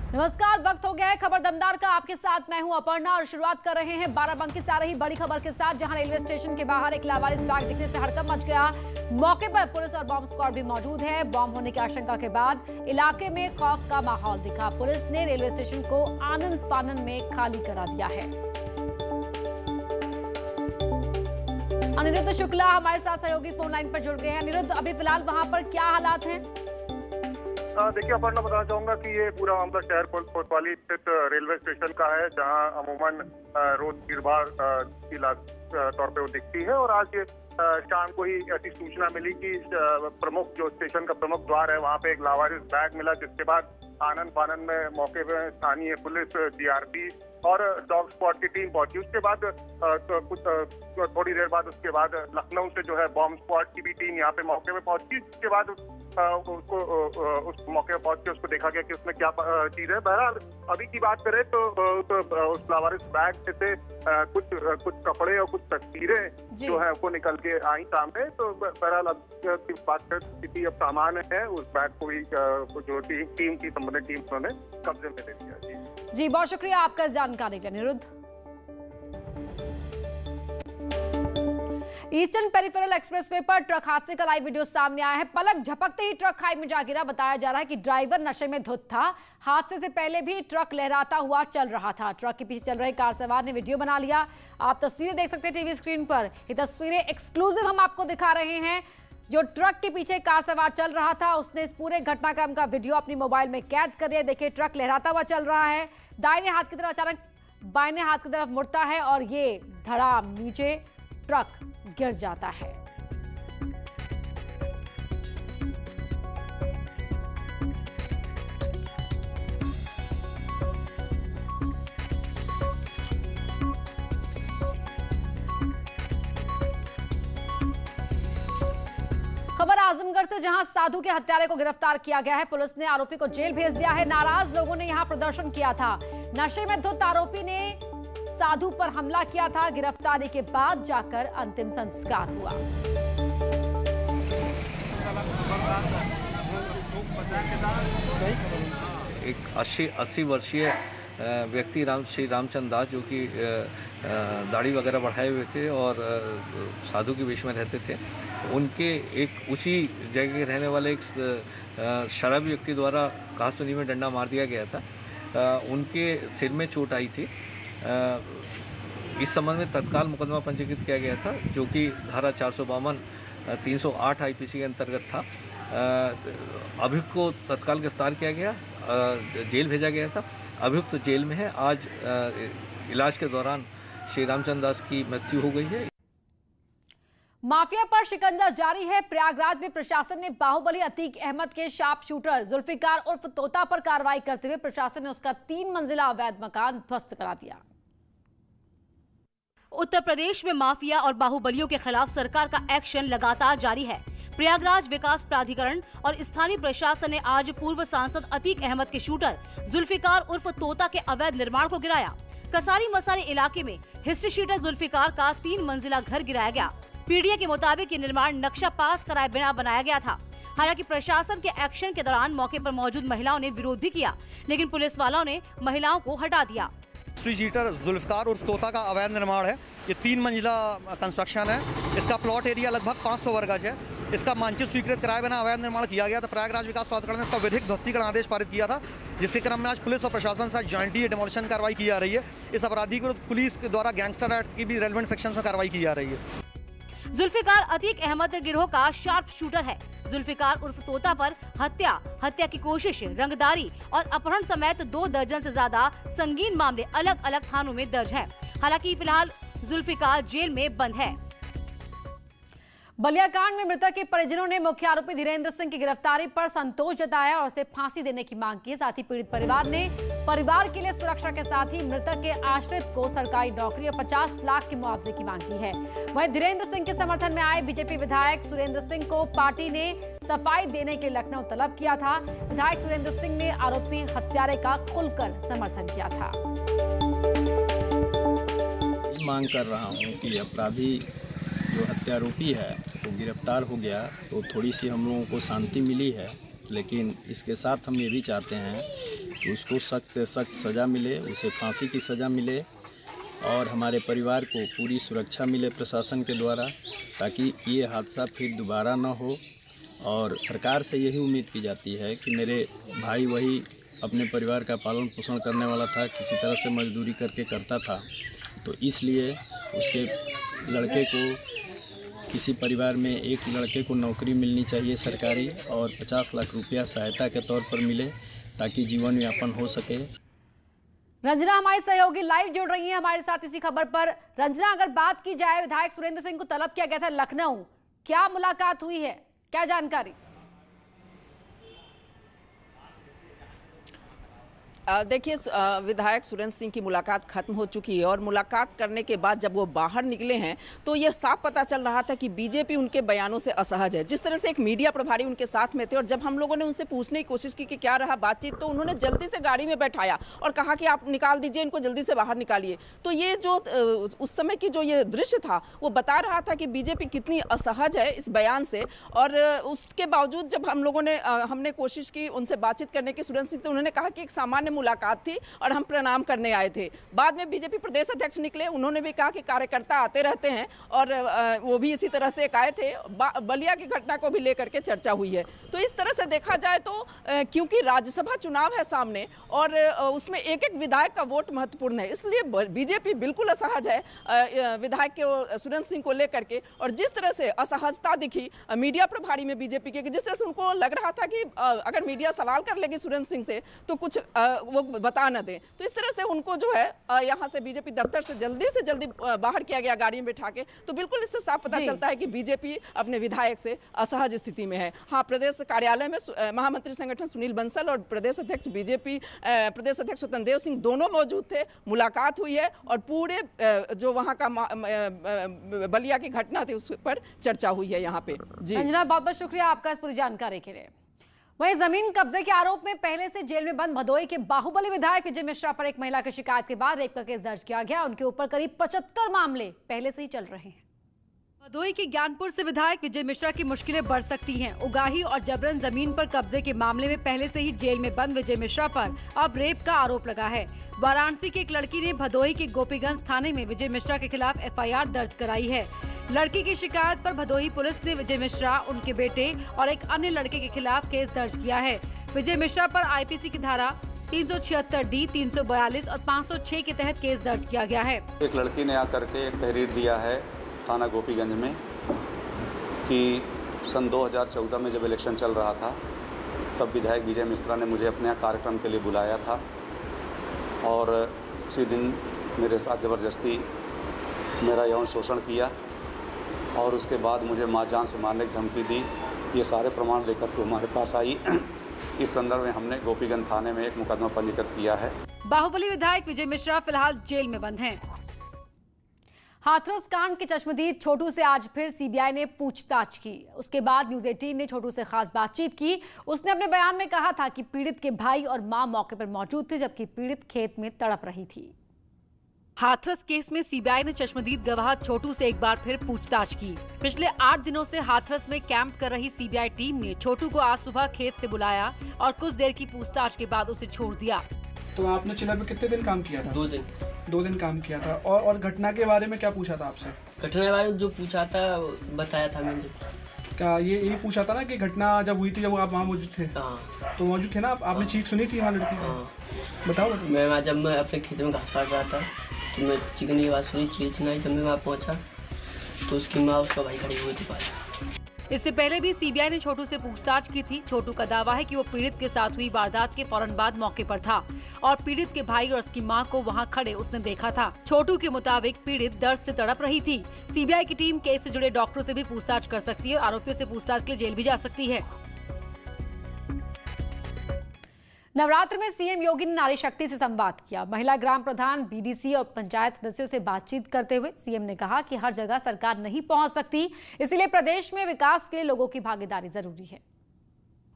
नमस्कार, वक्त हो गया है खबर दमदार का। आपके साथ मैं हूं अपर्णा और शुरुआत कर रहे हैं बाराबंकी से आ रही बड़ी खबर के साथ, जहां रेलवे स्टेशन के बाहर एक लावारिस बैग दिखने से हड़कंप मच गया। मौके पर पुलिस और बॉम्ब स्क्वाड भी मौजूद है। बॉम्ब होने की आशंका के बाद इलाके में खौफ का माहौल दिखा। पुलिस ने रेलवे स्टेशन को आनन फानन में खाली करा दिया है। अनिरुद्ध शुक्ला हमारे साथ सहयोगी फोन लाइन पर जुड़ गए हैं। अनिरुद्ध, अभी फिलहाल वहां पर क्या हालात हैं? देखिए अपर्णा, बताना चाहूंगा कि ये पूरा मामला शहर कोतवाली स्थित रेलवे स्टेशन का है, जहां अमूमन रोज भीड़-भाड़ की तौर पे वो दिखती है। और आज शाम को ही ऐसी सूचना मिली कि प्रमुख जो स्टेशन का प्रमुख द्वार है, वहां पे एक लावारिस बैग मिला, जिसके बाद आनन फानन में मौके पे स्थानीय पुलिस, जीआरपी और डॉग स्क्वाड की टीम पहुंची। उसके बाद थोड़ी देर बाद उसके बाद लखनऊ से जो है बॉम्ब स्क्वाड की भी टीम यहाँ पे मौके पे पहुंची। उसके बाद उसको उस मौके पर पहुंच के उसको देखा गया कि उसमें क्या चीज है। बहरहाल अभी की बात करें तो उस लावारिस बैग से कुछ कपड़े और कुछ तस्वीरें जो है वो निकल के आई सामने। तो बहरहाल अब की बात करें, स्थिति अब सामान्य है। उस बैग को ही जो टीम की संबंधित टीम उन्होंने कब्जे में ले लिया। जी, बहुत शुक्रिया आपका इस जानकारी के लिए अनिरुद्ध। ईस्टर्न पेरिफेरल एक्सप्रेसवे पर ट्रक हादसे का लाइव वीडियो सामने आया है। पलक झपकते ही ट्रक खाई में जा गिरा। बताया जा रहा है कि ड्राइवर नशे में धुत था। हादसे से पहले भी ट्रक लहराता हुआ चल रहा था। ट्रक के पीछे चल रहे कार सवार ने वीडियो बना लिया। आप तस्वीरें देख सकते हैं टीवी स्क्रीन पर। ये तस्वीरें एक्सक्लूसिव हम आपको दिखा रहे हैं। जो ट्रक के पीछे कार सवार चल रहा था, उसने इस पूरे घटनाक्रम का वीडियो अपनी मोबाइल में कैद कर लिया। देखिए, ट्रक लहराता हुआ चल रहा है। दाहिने हाथ की तरफ अचानक बाएं हाथ की तरफ मुड़ता है और ये धड़ाम नीचे ट्रक गिर जाता है। खबर आजमगढ़ से, जहां साधु के हत्यारे को गिरफ्तार किया गया है। पुलिस ने आरोपी को जेल भेज दिया है। नाराज लोगों ने यहां प्रदर्शन किया था। नशे में धुत आरोपी ने साधु पर हमला किया था। गिरफ्तारी के बाद जाकर अंतिम संस्कार हुआ। एक 80 वर्षीय व्यक्ति श्री रामचंद्र दास, जो कि दाढ़ी वगैरह बढ़ाए हुए थे और साधु के वेश में रहते थे, उनके एक उसी जगह के रहने वाले एक शराबी व्यक्ति द्वारा कहासुनी में डंडा मार दिया गया था। उनके सिर में चोट आई थी। इस संबंध में तत्काल मुकदमा पंजीकृत किया गया था, जो कि धारा 452 308 आईपीसी के अंतर्गत था। अभियुक्त को तत्काल गिरफ्तार किया गया, जेल भेजा गया था। अभियुक्त जेल में है। आज इलाज के दौरान श्री रामचंद्र दास की मृत्यु हो गई है। माफिया पर शिकंजा जारी है। प्रयागराज में प्रशासन ने बाहुबली अतीक अहमद के शार्प शूटर जुल्फिकार उर्फ तोता पर कार्रवाई करते हुए प्रशासन ने उसका 3 मंजिला अवैध मकान ध्वस्त करा दिया। उत्तर प्रदेश में माफिया और बाहुबलियों के खिलाफ सरकार का एक्शन लगातार जारी है। प्रयागराज विकास प्राधिकरण और स्थानीय प्रशासन ने आज पूर्व सांसद अतीक अहमद के शूटर जुल्फिकार उर्फ तोता के अवैध निर्माण को गिराया। कसारी मसारी इलाके में हिस्ट्री शीटर जुल्फिकार का 3 मंजिला घर गिराया गया। पीडीए के मुताबिक ये निर्माण नक्शा पास कराए बिना बनाया गया था। हालांकि प्रशासन के एक्शन के दौरान मौके पर मौजूद महिलाओं ने विरोध भी किया, लेकिन पुलिस वालों ने महिलाओं को हटा दिया। हिस्ट्री शीटर जुल्फिकार उर्फ तोता का अवैध निर्माण है। ये 3 मंजिला कंस्ट्रक्शन है। इसका प्लॉट एरिया लगभग 500 वर्ग गज है। इसका मानचित्र स्वीकृत कराए बिना अवैध निर्माण किया गया था। प्रयागराज विकास प्राधिकरण ने इसका विधिक ध्वस्तीकरण आदेश पारित किया था, जिसके क्रम में आज पुलिस और प्रशासन से जॉइंटली डिमोलिशन कार्रवाई की जा रही है। इस अपराधी को पुलिस के द्वारा गैंगस्टर एक्ट की भी रेलेवेंट सेक्शन में कार्रवाई की जा रही है। जुल्फिकार अतीक अहमद गिरोह का शार्प शूटर है। जुल्फिकार उर्फ तोता पर हत्या की कोशिश, रंगदारी और अपहरण समेत 2 दर्जन से ज्यादा संगीन मामले अलग अलग थानों में दर्ज हैं। हालांकि फिलहाल जुल्फिकार जेल में बंद है। बलिया कांड में मृतक के परिजनों ने मुख्य आरोपी धीरेन्द्र सिंह की गिरफ्तारी पर संतोष जताया और उसे फांसी देने की मांग की। साथ ही पीड़ित परिवार ने परिवार के लिए सुरक्षा के साथ ही मृतक के आश्रित को सरकारी नौकरी और 50 लाख के मुआवजे की मांग की है। वहीं धीरेन्द्र सिंह के समर्थन में आए बीजेपी विधायक सुरेंद्र सिंह को पार्टी ने सफाई देने के लखनऊ तलब किया था। विधायक सुरेंद्र सिंह ने आरोपी हत्यारे का खुलकर समर्थन किया था। मांग कर रहा हूँ कि अपराधी जो हत्यारोपी है वो गिरफ्तार हो गया तो थोड़ी सी हम लोगों को शांति मिली है, लेकिन इसके साथ हम ये भी चाहते हैं तो उसको सख्त से सख्त सज़ा मिले, उसे फांसी की सज़ा मिले और हमारे परिवार को पूरी सुरक्षा मिले प्रशासन के द्वारा, ताकि ये हादसा फिर दोबारा न हो। और सरकार से यही उम्मीद की जाती है कि मेरे भाई वही अपने परिवार का पालन पोषण करने वाला था, किसी तरह से मजदूरी करके करता था, तो इसलिए उसके लड़के को, किसी परिवार में एक लड़के को नौकरी मिलनी चाहिए सरकारी, और 50 लाख रुपया सहायता के तौर पर मिले ताकि जीवन यापन हो सके। रंजना हमारी सहयोगी लाइव जुड़ रही है हमारे साथ इसी खबर पर। रंजना, अगर बात की जाए, विधायक सुरेंद्र सिंह को तलब किया गया था लखनऊ, क्या मुलाकात हुई है, क्या जानकारी? देखिए, विधायक सुरेंद्र सिंह की मुलाकात खत्म हो चुकी है और मुलाकात करने के बाद जब वो बाहर निकले हैं तो ये साफ पता चल रहा था कि बीजेपी उनके बयानों से असहज है। जिस तरह से एक मीडिया प्रभारी उनके साथ में थे और जब हम लोगों ने उनसे पूछने की कोशिश की कि क्या रहा बातचीत, तो उन्होंने जल्दी से गाड़ी में बैठाया और कहा कि आप निकाल दीजिए, इनको जल्दी से बाहर निकालिए। तो ये जो उस समय की जो ये दृश्य था वो बता रहा था कि बीजेपी कितनी असहज है इस बयान से। और उसके बावजूद जब हम लोगों ने हमने कोशिश की उनसे बातचीत करने की सुरेंद्र सिंह, तो उन्होंने कहा कि एक सामान्य मुलाकात थी और हम प्रणाम करने आए थे। बाद में बीजेपी प्रदेश अध्यक्ष निकले, उन्होंने भी कहा कि कार्यकर्ता आते रहते हैं और वो भी इसी तरह से एक आए थे। बलिया की घटना को भी लेकर के चर्चा हुई है। तो इस तरह से देखा जाए तो क्योंकि राज्यसभा चुनाव है सामने और उसमें एक एक विधायक का वोट महत्वपूर्ण है, इसलिए बीजेपी बिल्कुल असहज है विधायक के सुरेंद्र सिंह को लेकर के। और जिस तरह से असहजता दिखी मीडिया प्रभारी में बीजेपी के, जिस तरह से उनको लग रहा था कि अगर मीडिया सवाल कर लेगी सुरेंद्र सिंह से तो कुछ वो बता न दें, तो इस तरह से उनको जो है यहाँ से बीजेपी दफ्तर से जल्दी बाहर किया गया गाड़ी में बैठा के। तो बिल्कुल इससे साफ पता चलता है कि बीजेपी अपने विधायक से असहज स्थिति में है। हाँ, प्रदेश कार्यालय में महामंत्री संगठन सुनील बंसल और प्रदेश अध्यक्ष बीजेपी प्रदेश अध्यक्ष स्वतंत्र देव सिंह दोनों मौजूद थे। मुलाकात हुई है और पूरे जो वहाँ का बलिया की घटना थी उस पर चर्चा हुई है यहाँ पे। जी रंजना, बहुत बहुत शुक्रिया आपका इस पूरी जानकारी के लिए। वहीं जमीन कब्जे के आरोप में पहले से जेल में बंद भदोही के बाहुबली विधायक विजय मिश्रा पर एक महिला की शिकायत के बाद रेप का केस दर्ज किया गया। उनके ऊपर करीब 75 मामले पहले से ही चल रहे हैं। भदोही के ज्ञानपुर से विधायक विजय मिश्रा की मुश्किलें बढ़ सकती हैं। उगाही और जबरन जमीन पर कब्जे के मामले में पहले से ही जेल में बंद विजय मिश्रा पर अब रेप का आरोप लगा है। वाराणसी की एक लड़की ने भदोही के गोपीगंज थाने में विजय मिश्रा के खिलाफ FIR दर्ज कराई है। लड़की की शिकायत पर भदोही पुलिस ने विजय मिश्रा, उनके बेटे और एक अन्य लड़के के खिलाफ केस दर्ज किया है। विजय मिश्रा पर IPC की धारा 376D, 342 और 506 के तहत केस दर्ज किया गया है। एक लड़की ने आकर के एक तहरीर दिया है थाना गोपीगंज में कि सन 2014 में जब इलेक्शन चल रहा था तब विधायक विजय मिश्रा ने मुझे अपने यहाँ कार्यक्रम के लिए बुलाया था और उसी दिन मेरे साथ ज़बरदस्ती मेरा यौन शोषण किया और उसके बाद मुझे जान से मारने की धमकी दी। ये सारे प्रमाण लेकर के हमारे पास आई। इस संदर्भ में हमने गोपीगंज थाने में एक मुकदमा पंजीकृत किया है। बाहुबली विधायक विजय मिश्रा फिलहाल जेल में बंद हैं। हाथरस कांड के चश्मदीद छोटू से आज फिर CBI ने पूछताछ की। उसके बाद न्यूज़ 18 ने छोटू से खास बातचीत की। उसने अपने बयान में कहा था कि पीड़ित के भाई और मां मौके पर मौजूद थे जबकि पीड़ित खेत में तड़प रही थी। हाथरस केस में CBI ने चश्मदीद गवाह छोटू से एक बार फिर पूछताछ की। पिछले 8 दिनों से हाथरस में कैंप कर रही CBI टीम ने छोटू को आज सुबह खेत से बुलाया और कुछ देर की पूछताछ के बाद उसे छोड़ दिया। तो आपने चिल्ला पे कितने दिन काम किया था? 2 दिन काम किया था। और घटना के बारे में क्या पूछा था आपसे? घटना के बारे में जो पूछा था बताया था मैंने। क्या ये यही पूछा था ना कि घटना जब हुई थी जब आप वहाँ मौजूद थे? हाँ। तो मौजूद थे ना आपने चीख सुनी थी वहाँ लड़की की? हाँ। बताओ। जब मैं अपने खेत में घास काट रहा था तो मैं चीखने की आवाज़ सुनी, चीखना। जब मैं वहाँ पहुँचा तो उसकी माँ उसका भाई खड़ी हुई थी पास। इससे पहले भी CBI ने छोटू से पूछताछ की थी। छोटू का दावा है कि वो पीड़ित के साथ हुई वारदात के फौरन बाद मौके पर था और पीड़ित के भाई और उसकी मां को वहां खड़े उसने देखा था। छोटू के मुताबिक पीड़ित दर्द से तड़प रही थी। CBI की टीम केस से जुड़े डॉक्टरों से भी पूछताछ कर सकती है और आरोपियों से पूछताछ के लिए जेल भी जा सकती है। नवरात्र में CM योगी ने नारी शक्ति से संवाद किया। महिला ग्राम प्रधान, BDC और पंचायत सदस्यों से बातचीत करते हुए CM ने कहा कि हर जगह सरकार नहीं पहुंच सकती, इसलिए प्रदेश में विकास के लिए लोगों की भागीदारी जरूरी है।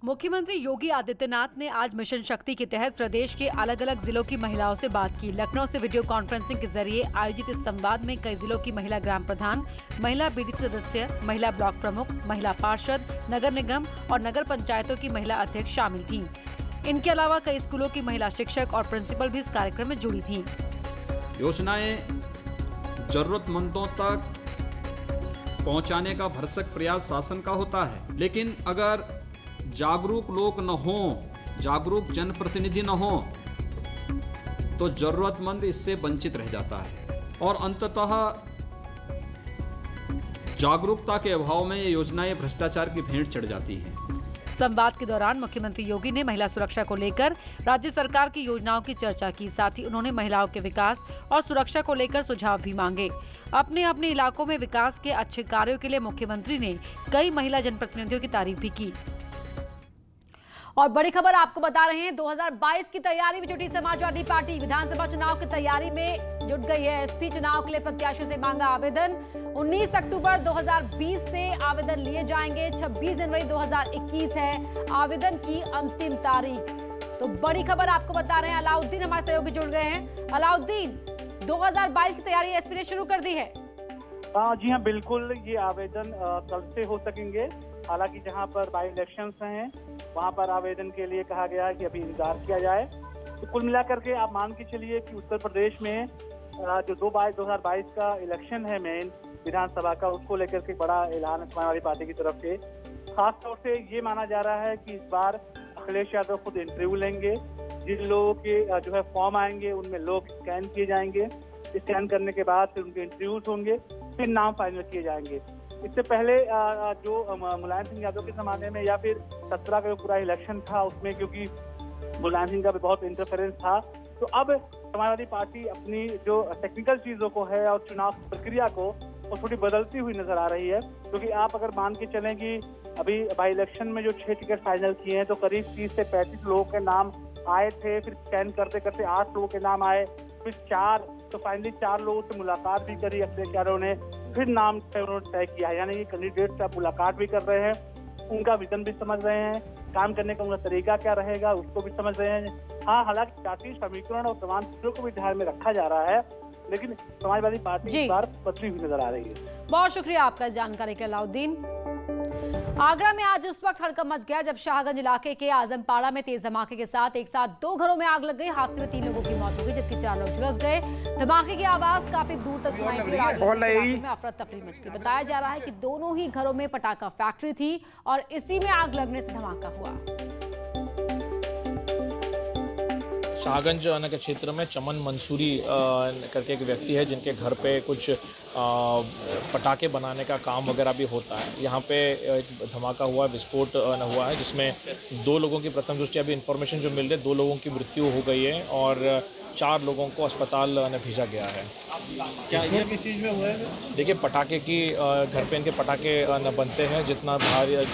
मुख्यमंत्री योगी आदित्यनाथ ने आज मिशन शक्ति के तहत प्रदेश के अलग अलग जिलों की महिलाओं से बात की। लखनऊ से वीडियो कॉन्फ्रेंसिंग के जरिए आयोजित इस संवाद में कई जिलों की महिला ग्राम प्रधान, महिला BDC सदस्य, महिला ब्लॉक प्रमुख, महिला पार्षद, नगर निगम और नगर पंचायतों की महिला अध्यक्ष शामिल थीं। इनके अलावा कई स्कूलों की महिला शिक्षक और प्रिंसिपल भी इस कार्यक्रम में जुड़ी थी। योजनाएं जरूरतमंदों तक पहुंचाने का भरसक प्रयास शासन का होता है, लेकिन अगर जागरूक लोग न हो, जागरूक जनप्रतिनिधि न हो, तो जरूरतमंद इससे वंचित रह जाता है और अंततः जागरूकता के अभाव में ये योजनाएं भ्रष्टाचार की भेंट चढ़ जाती हैं। संवाद के दौरान मुख्यमंत्री योगी ने महिला सुरक्षा को लेकर राज्य सरकार की योजनाओं की चर्चा की। साथ ही उन्होंने महिलाओं के विकास और सुरक्षा को लेकर सुझाव भी मांगे। अपने अपने इलाकों में विकास के अच्छे कार्यों के लिए मुख्यमंत्री ने कई महिला जनप्रतिनिधियों की तारीफ भी की। और बड़ी खबर आपको बता रहे हैं, 2022 की तैयारी में जुटी समाजवादी पार्टी। विधानसभा चुनाव की तैयारी में जुट गई है। एसपी चुनाव के लिए प्रत्याशियों से मांगा आवेदन। 19 अक्टूबर 2020 से आवेदन लिए जाएंगे। 26 जनवरी 2021 है आवेदन की अंतिम तारीख। तो बड़ी खबर आपको बता रहे हैं, अलाउद्दीन हमारे सहयोगी जुड़ गए हैं। अलाउद्दीन, 2022 की तैयारी एसपी ने शुरू कर दी है। जी हाँ, बिल्कुल। ये आवेदन कल से हो सकेंगे। हालांकि जहां पर बाई इलेक्शंस हैं वहां पर आवेदन के लिए कहा गया है कि अभी इंतजार किया जाए। तो कुल मिलाकर के आप मान के चलिए कि उत्तर प्रदेश में जो 2022 का इलेक्शन है मेन विधानसभा का, उसको लेकर के बड़ा ऐलान समाजवादी पार्टी की तरफ से। खास तौर से ये माना जा रहा है कि इस बार अखिलेश यादव खुद इंटरव्यू लेंगे। जिन लोगों के जो है फॉर्म आएंगे उनमें लोग स्कैन किए जाएंगे। स्कैन करने के बाद फिर उनके इंटरव्यूज होंगे, फिर नाम फाइनल किए जाएंगे। इससे पहले जो मुलायम सिंह यादव के जमाने में या फिर 17 का जो पूरा इलेक्शन था उसमें, क्योंकि मुलायम सिंह का भी बहुत इंटरफेरेंस था, तो अब समाजवादी पार्टी अपनी जो टेक्निकल चीजों को है और चुनाव प्रक्रिया को वो थोड़ी बदलती हुई नजर आ रही है। क्योंकि आप अगर मान के चलें कि अभी बाई इलेक्शन में जो 6 टिकट फाइनल किए हैं तो करीब 30 से 35 लोगों के नाम आए थे। फिर स्कैन करते करते 8 लोगों के नाम आए, फिर 4, तो फाइनली 4 लोगों से मुलाकात भी करी अखिलेश यादव ने, फिर नाम तय किया है। यानी कि कैंडिडेट से आप मुलाकात भी कर रहे हैं, उनका विजन भी समझ रहे हैं, काम करने का उनका तरीका क्या रहेगा उसको भी समझ रहे हैं। हाँ, हालांकि जातीय समीकरण और तमाम चीजों को भी ध्यान में रखा जा रहा है, लेकिन समाजवादी पार्टी इस बार बदली हुई नजर आ रही है। बहुत शुक्रिया आपका जानकारी के अलाउद्दीन। आगरा में आज उस वक्त हड़कंप मच गया जब शाहगंज इलाके के आजमपाड़ा में तेज धमाके के साथ एक साथ 2 घरों में आग लग गई। हादसे में 3 लोगों की मौत हो गई जबकि 4 लोग झुलस गए। धमाके की आवाज काफी दूर तक सुनाई दी। इलाके में अफरा तफरी मच गई। बताया जा रहा है कि दोनों ही घरों में पटाखा फैक्ट्री थी और इसी में आग लगने से धमाका हुआ। शाहगंज के क्षेत्र में चमन मंसूरी करके एक व्यक्ति है जिनके घर पे कुछ पटाखे बनाने का काम वगैरह भी होता है। यहाँ पे एक धमाका हुआ, विस्फोट हुआ है जिसमें 2 लोगों की प्रथम दृष्टि अभी इन्फॉर्मेशन जो मिल रही है 2 लोगों की मृत्यु हो गई है और 4 लोगों को अस्पताल भेजा गया है। क्या ये किस चीज़ में हुआ है? देखिए, पटाखे की घर पे इनके पटाखे बनते हैं, जितना भारी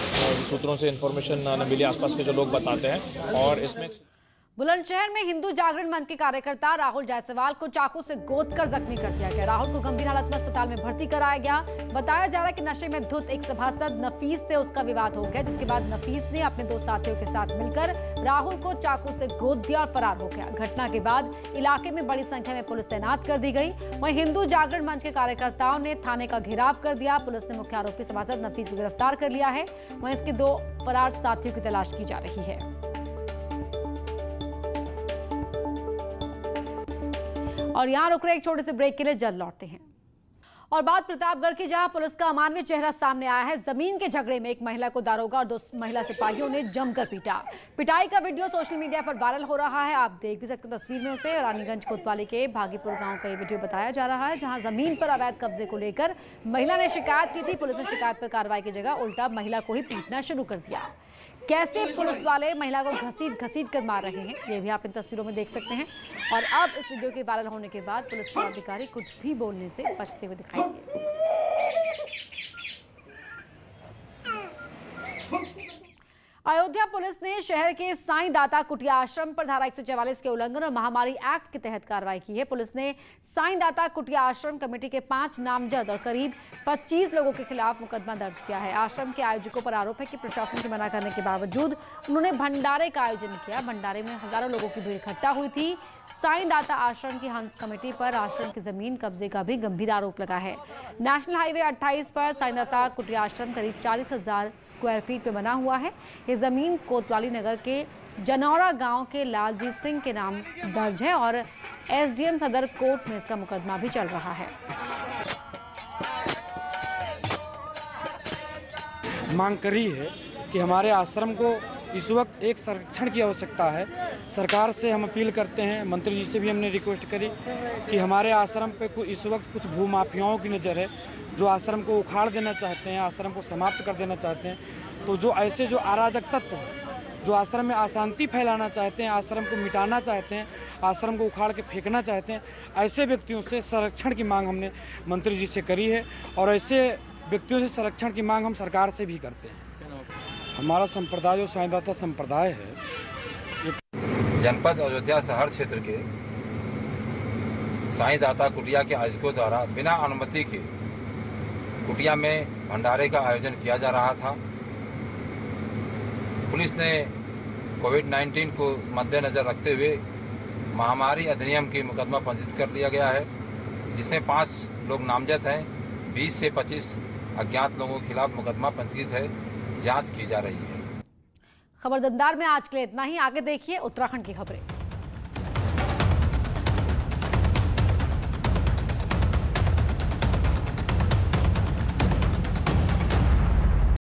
सूत्रों से इन्फॉर्मेशन मिली आसपास के जो लोग बताते हैं। और इसमें बुलंदशहर में हिंदू जागरण मंच के कार्यकर्ता राहुल जायसवाल को चाकू से गोदकर जख्मी कर दिया गया। राहुल को गंभीर हालत में अस्पताल में भर्ती कराया गया। बताया जा रहा है कि नशे में धुत एक सभासद नफीस से उसका विवाद हो गया, जिसके बाद नफीस ने अपने 2 साथियों के साथ मिलकर राहुल को चाकू से गोद दिया और फरार हो गया। घटना के बाद इलाके में बड़ी संख्या में पुलिस तैनात कर दी गई। वहीं हिंदू जागरण मंच के कार्यकर्ताओं ने थाने का घेराव कर दिया। पुलिस ने मुख्य आरोपी सभासद नफीस को गिरफ्तार कर लिया है। वहीं इसके 2 फरार साथियों की तलाश की जा रही है। और यहाँ रुक रहे एक छोटे से ब्रेक के लिए, जल्द लौटते हैं। और बात प्रतापगढ़ की, जहां पुलिस का अमानवीय चेहरा सामने आया है। जमीन के झगड़े में एक महिला को दारोगा और 2 महिला सिपाहियों ने जमकर पीटा। पिटाई का वीडियो सोशल मीडिया पर वायरल हो रहा है, आप देख भी सकते हैं तस्वीर में उसे। रानीगंज कोतवाली के भागीपुर गांव का ये वीडियो बताया जा रहा है, जहां जमीन पर अवैध कब्जे को लेकर महिला ने शिकायत की थी। पुलिस ने शिकायत पर कार्रवाई की जगह उल्टा महिला को ही पीटना शुरू कर दिया। कैसे पुलिस वाले महिला को घसीट कर मार रहे हैं, ये भी आप इन तस्वीरों में देख सकते हैं। और अब इस वीडियो के वायरल होने के बाद पुलिस के अधिकारी कुछ भी बोलने से बचते हुए दिखाई दिए। अयोध्या पुलिस ने शहर के साईं दाता कुटिया आश्रम पर धारा 144 के उल्लंघन और महामारी एक्ट के तहत कार्रवाई की है। पुलिस ने साईं दाता कुटिया आश्रम कमेटी के 5 नामजद और करीब 25 लोगों के खिलाफ मुकदमा दर्ज किया है। आश्रम के आयोजकों पर आरोप है कि प्रशासन के मना करने के बावजूद उन्होंने भंडारे का आयोजन किया। भंडारे में हजारों लोगों की भीड़ इकट्ठा हुई थी। साईं दाता आश्रम की हंस कमेटी पर आश्रम की जमीन कब्जे का भी गंभीर आरोप लगा है। नेशनल हाईवे 28 पर साईं दाता कुटिया आश्रम करीब 40,000 स्क्वायर फीट में बना हुआ है। ये जमीन कोतवाली नगर के जनौरा गांव के लालजीत सिंह के नाम दर्ज है और एसडीएम सदर कोर्ट में इसका मुकदमा भी चल रहा है। मांग करी है कि हमारे आश्रम को इस वक्त एक संरक्षण की आवश्यकता है। सरकार से हम अपील करते हैं, मंत्री जी से भी हमने रिक्वेस्ट करी कि हमारे आश्रम पे इस वक्त कुछ भूमाफियाओं की नज़र है जो आश्रम को उखाड़ देना चाहते हैं, आश्रम को समाप्त कर देना चाहते हैं। तो जो ऐसे जो अराजक तत्व हैं जो आश्रम में अशांति फैलाना चाहते हैं, आश्रम को मिटाना चाहते हैं, आश्रम को उखाड़ के फेंकना चाहते हैं, ऐसे व्यक्तियों से संरक्षण की मांग हमने मंत्री जी से करी है और ऐसे व्यक्तियों से संरक्षण की मांग हम सरकार से भी करते हैं। हमारा संप्रदाय जो साईं दाता संप्रदाय है, जनपद अयोध्या शहर क्षेत्र के साईं दाता कुटिया के आयोजकों द्वारा बिना अनुमति के कुटिया में भंडारे का आयोजन किया जा रहा था। पुलिस ने कोविड-19 को मद्देनजर रखते हुए महामारी अधिनियम की मुकदमा पंजीकृत कर लिया गया है, जिसमें 5 लोग नामजद हैं। 20 से 25 अज्ञात लोगों के खिलाफ मुकदमा पंजीकृत है, जांच की जा रही है। खबर दमदार में आज के लिए इतना ही। आगे देखिए उत्तराखंड की खबरें।